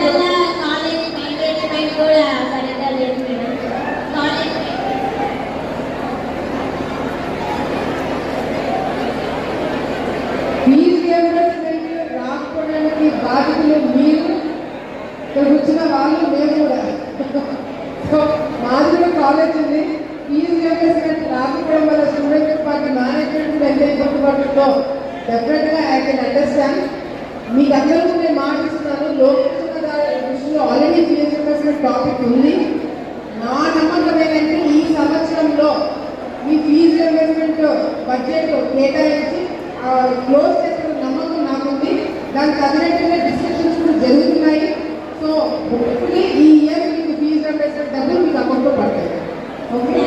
కాలేజ్ మేనేజ్మెంట్ కూడా సరిగ్గా లేదు మేడం. కాలేజ్ ఫీజు రియంబర్స్మెంట్ రాకపోవడానికి బాధితులు మీరు, ఇక్కడ వచ్చిన వాళ్ళు మేము కూడా. సో మాది కూడా కాలేజ్ ఉంది. ఫీజు రియంబర్స్మెంట్ రాకపోవడం వల్ల స్టూడెంట్ పార్టీ మేనేజ్మెంట్ ఎంత ఇబ్బంది పడుతుందో డెఫినెట్గా ఐ కెన్ అండర్స్టాండ్. మీకు అందరికీ నేను మాటిస్తున్నాను, లోకల్ దృష్టిలో ఆల్రెడీ ఫీజు రియంబర్స్మెంట్ టాపిక్ ఉంది. నా నమ్మకం ఏంటంటే ఈ సంవత్సరంలో మీ ఫీజు రియంబర్స్మెంట్ బడ్జెట్ కేటాయించి క్లోజ్ చేసిన నమ్మకం నాకుంది. దానికి తగినట్టుగా డిస్కషన్స్ కూడా జరుగుతున్నాయి. సో హోప్ఫుల్లీ ఈ ఇయర్ మీకు ఫీజు రియంబర్స్మెంట్ డబ్బులు మీకు అకౌంట్లో పడతాయి. ఓకే,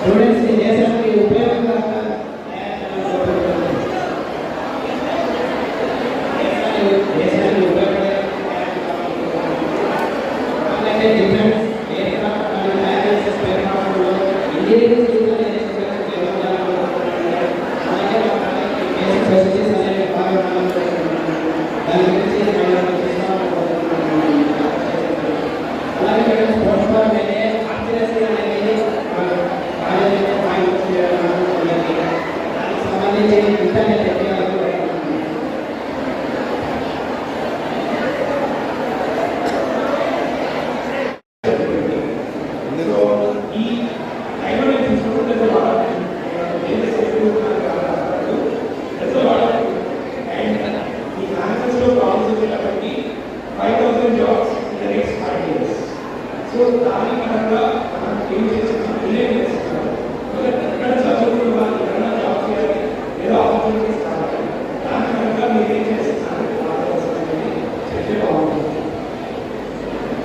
స్టూడెంట్స్ ఈ దేశానికి ఉపయోగకరంగా దేశానికి ఉపయోగపడే అలాగే డిఫెన్స్ ఎయిర్క్రాఫ్ట్ మరియు ల్యాంగ్వేజెస్ పేర్కొనడంలో ఇంజనీరింగ్ అలాగే బేసిక్ ఫెసిలిటీస్ అనేవి బాగా దాని గురించి అలాగే స్పోర్ట్స్ ఫార్ అనేది ఆర్టిలరీ అనేది సంబంధించి ఇంటర్నెట్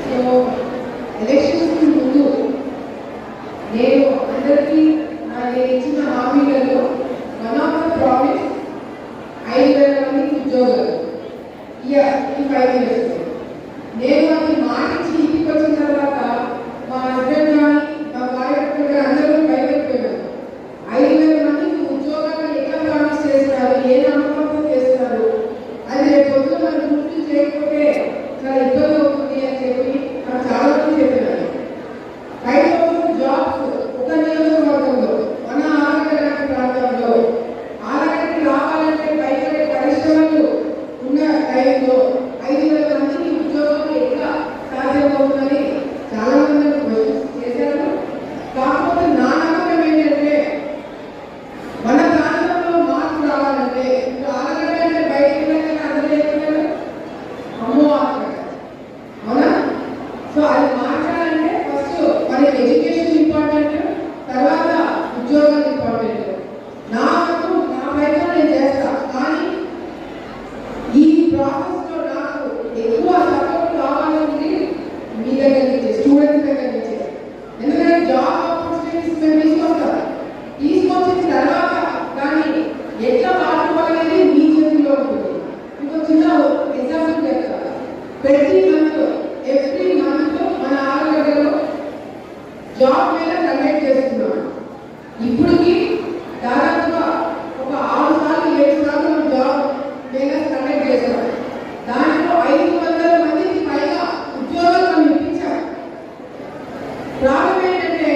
సో ఎలక్షన్స్ ముందు నేను అందరికీ నేను ఇచ్చిన హామీలలో వన్ ఆఫ్ ద ప్రామిస్ 5,000 మందికి ఉద్యోగాలు ఈ 5 years. నేను అది మాటించి ఇంటికి వచ్చిన తర్వాత మా హస్బెండ్ కానీ మా భార్య అందరూ భయపడిపోయారు. 5,000 మందికి ఉద్యోగాలు ఎట్లా ప్రామిస్ చేస్తున్నారు, ఏ నమ్మకంతో చేస్తున్నారు, అది రేపు పొద్దున మనం పూర్తి చేయకపోతే చాలా ఇబ్బంది అవుతుంది అని చెప్పి నాకు చాలా మంది చెప్పినారు. 5,000 జాబ్స్ ఒక నియోజకవర్గంలో మన ఆలగడ్డ ప్రాంతంలో ఆలగడ్డకి రావాలంటే పైపడే పరిశ్రమలు ఉన్న టైంలో 5,000 మందికి ఉద్యోగాలు ఎట్లా సాధ్యమవుతుందని చాలా మంది క్వశ్చన్స్ చేశారు. కాకపోతే నా నమ్మకం ఏంటంటే మన ప్రాంతంలో మార్పు రావాలంటే ఇప్పుడు ఆలగడ్డ అంటే బయటకు వెళ్ళాలని అందరూ చెప్తున్నారు, అమ్మో ఆలగడ్డ అవునా. సో అది మార్చాలంటే ఫస్ట్ మన ఎడ్యుకేషన్ ఇంపార్టెంట్, తర్వాత ఉద్యోగాలు ఇంపార్టెంట్. నా వరకు నా ప్రయత్నం నేను చేస్తా, కానీ ఈ ప్రాసెస్లో నాకు ఎక్కువ సపోర్ట్ కావాలని మీ దగ్గర నుంచి స్టూడెంట్స్ దగ్గర నుంచి. ఎందుకంటే జాబ్ ఆపర్చునిటీస్ మేము తీసుకొచ్చిన తర్వాత కానీ ఎట్లా వాడుకోవాలనేది మీ చేతిలో ఉంటుంది. ఇంకో చిన్న ఎగ్జాంపుల్ చెప్తాను. ఎవ్రీ మంత్ మన ఆలగడ్డలో జాబ్ మీద కండక్ట్ చేస్తున్నాం. ఇప్పటికి దాదాపుగా ఒక 6 సార్లు 7 సార్లు మనం జాబ్ మీద కండక్ట్ చేస్తాం. దాంట్లో 500 మందికి పైగా ఉద్యోగాలు మనం ఇప్పించాం. ప్రాబ్లం ఏంటంటే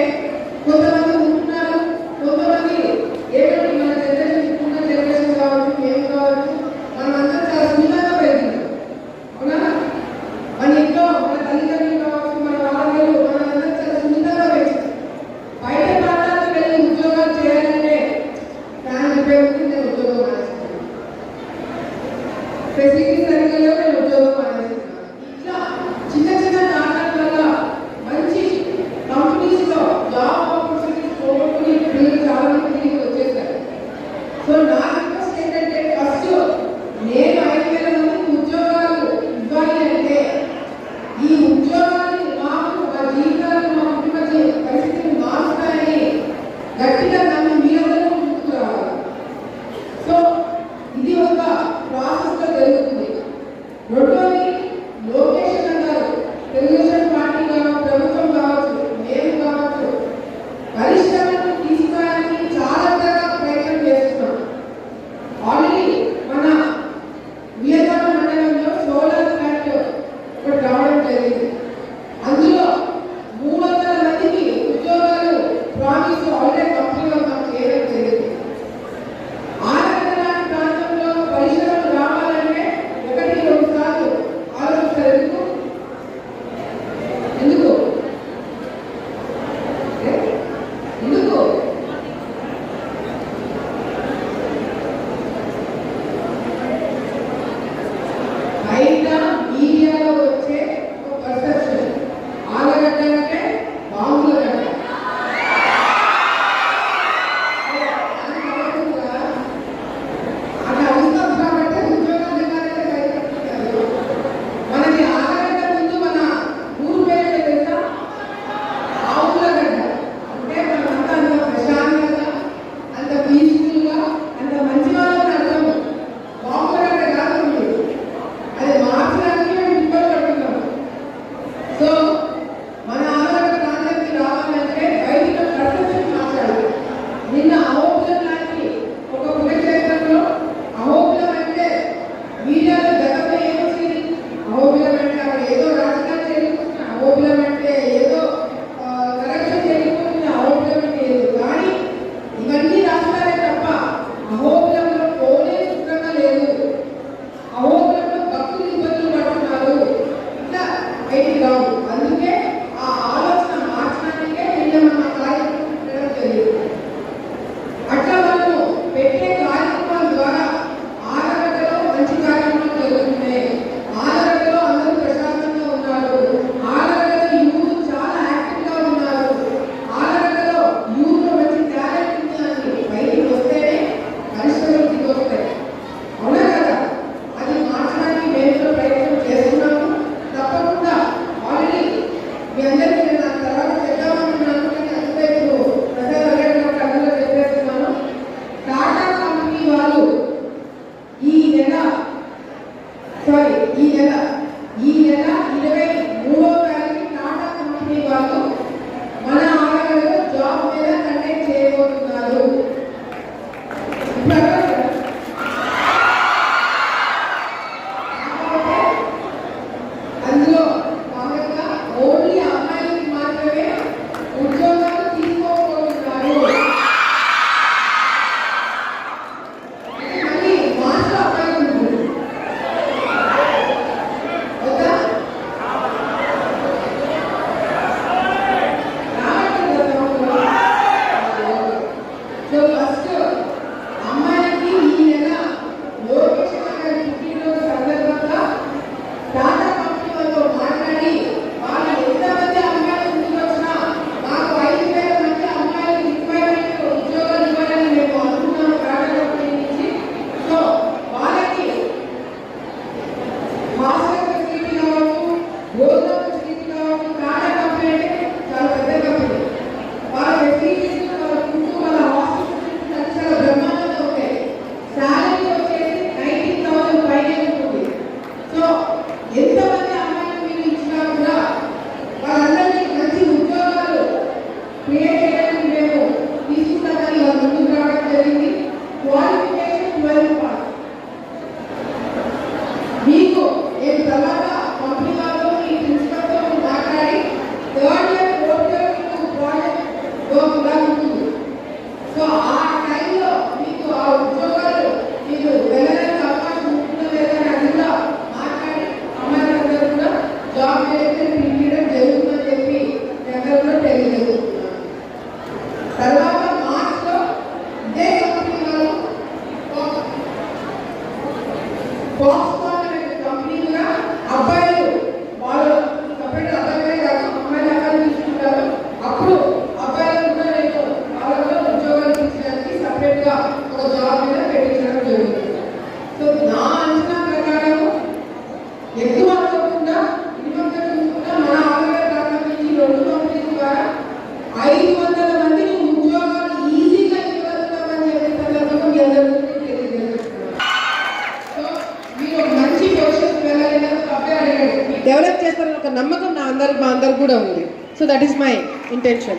So that is my intention.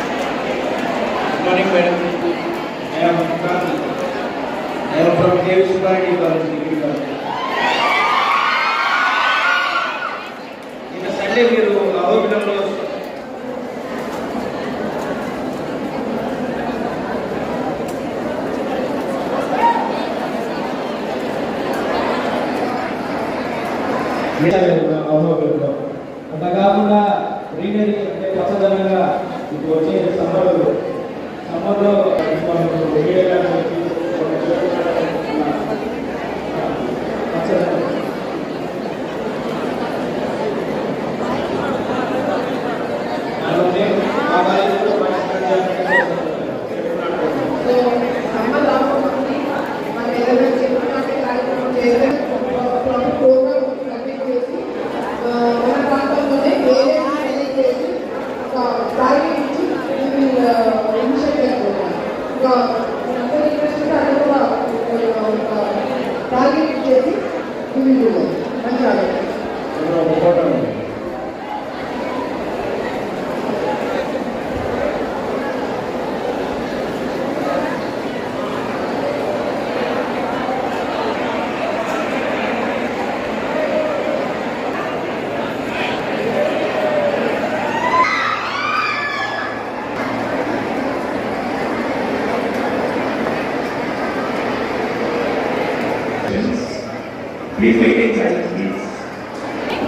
Good morning, madam. I am Karthi. I am from K.V. Subbareddy College, Degree College. In a Sunday, we are అట్లా కాకుండా గ్రీనరీ అంటే పచ్చదనంగా ఇప్పుడు వచ్చే సమ్మర్లో పచ్చదనం So summer రాబోతుంది. మనం ఏదైనా చెట్టు నాటే కార్యక్రమం చేస్తే ప్రోగ్రామ్ కండక్ట్ చేసి మన ప్రాంతంలోనే వేరే సెలెక్ట్ చేసి ఒక టార్గెట్ ఇచ్చి ఇనిషియేట్ చేసుకుంటాం. అందరి ఇంట్రెస్ట్ అది కూడా ఒక టార్గెట్ ఇచ్చేసి మంచి ఆలోచన. Please wait in silence, please.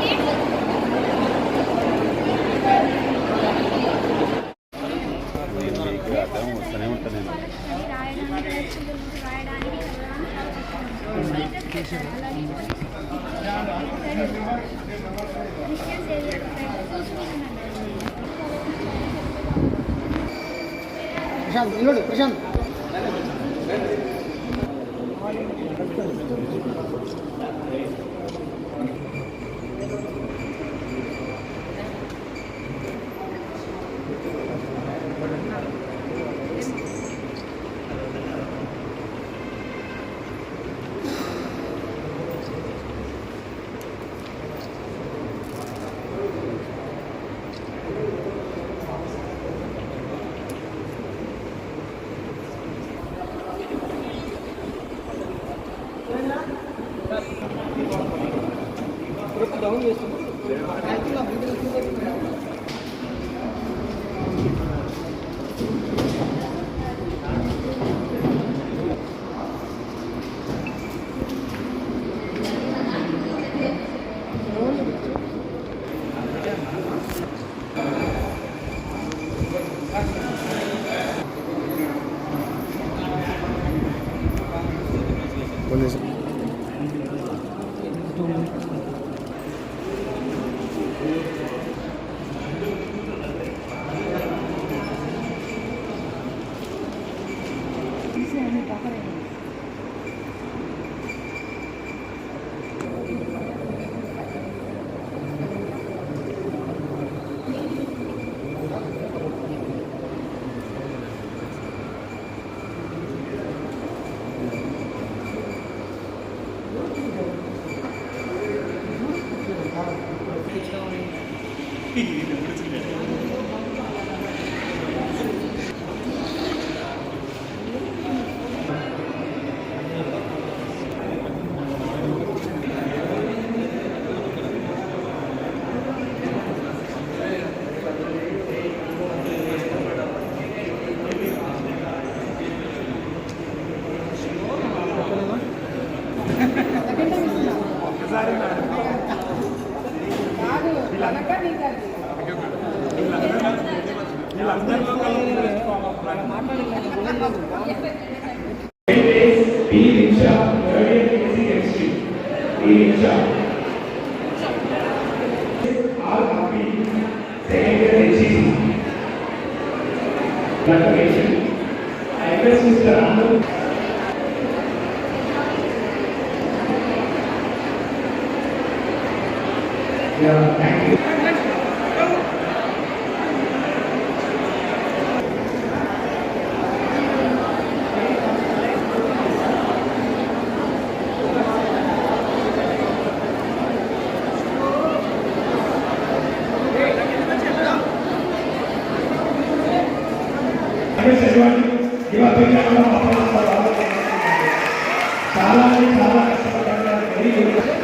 Prashant Yeah, thank you. Request ఎవరి యువత చాలా చాలా కష్టపడ్డారు. Very good.